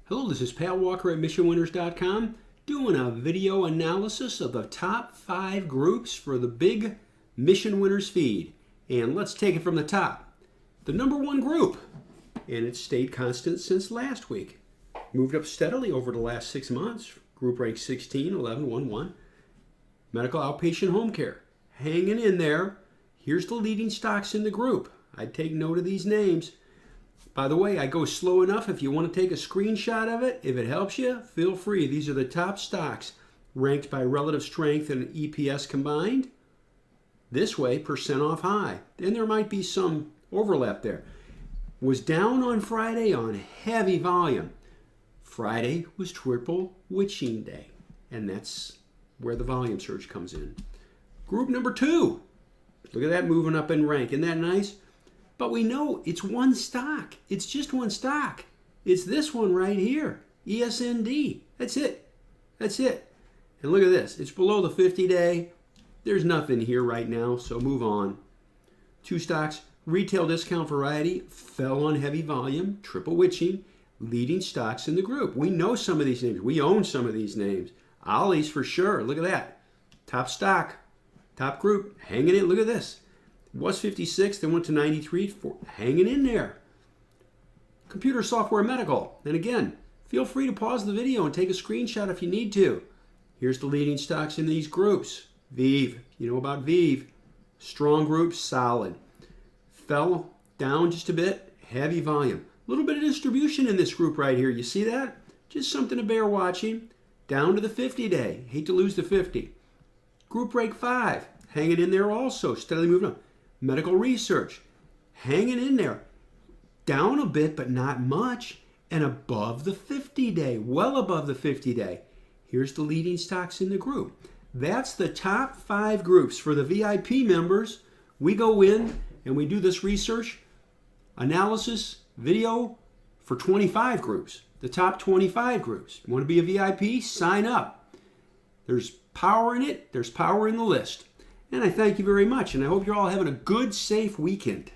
Hello, this is Pat Walker at MissionWinners.com doing a video analysis of the top 5 groups for the big Mission Winners feed. And let's take it from the top. The number 1 group, and it's stayed constant since last week. Moved up steadily over the last 6 months. Group rank 16, 11, 1, 1. Medical outpatient home care. Hanging in there. Here's the leading stocks in the group. I'd take note of these names. By the way, I go slow enough. If you want to take a screenshot of it, if it helps you, feel free. These are the top stocks ranked by relative strength and EPS combined. This way, percent off high. Then there might be some overlap there. Was down on Friday on heavy volume. Friday was triple witching day, and that's where the volume surge comes in. Group number 2. Look at that moving up in rank. Isn't that nice? But we know it's one stock. It's just one stock. It's this one right here, ESND. That's it. That's it. And look at this. It's below the 50-day. There's nothing here right now, so move on. 2 stocks. Retail discount variety fell on heavy volume, triple witching, leading stocks in the group. We know some of these names. We own some of these names. Ollie's for sure. Look at that. Top stock, top group, hanging in. Look at this. Was 56, then went to 93, hanging in there. Computer software medical. And again, feel free to pause the video and take a screenshot if you need to. Here's the leading stocks in these groups. Vive, you know about Vive. Strong group, solid. Fell down just a bit, heavy volume. A little bit of distribution in this group right here. You see that? Just something to bear watching. Down to the 50-day. Hate to lose the 50. Group break 5, hanging in there also, steadily moving up. Medical research, hanging in there. Down a bit, but not much. And above the 50-day, well above the 50-day. Here's the leading stocks in the group. That's the top 5 groups. For the VIP members, we go in and we do this research analysis video for 25 groups. The top 25 groups. You want to be a VIP? Sign up. There's power in it. There's power in the list. And I thank you very much, and I hope you're all having a good, safe weekend.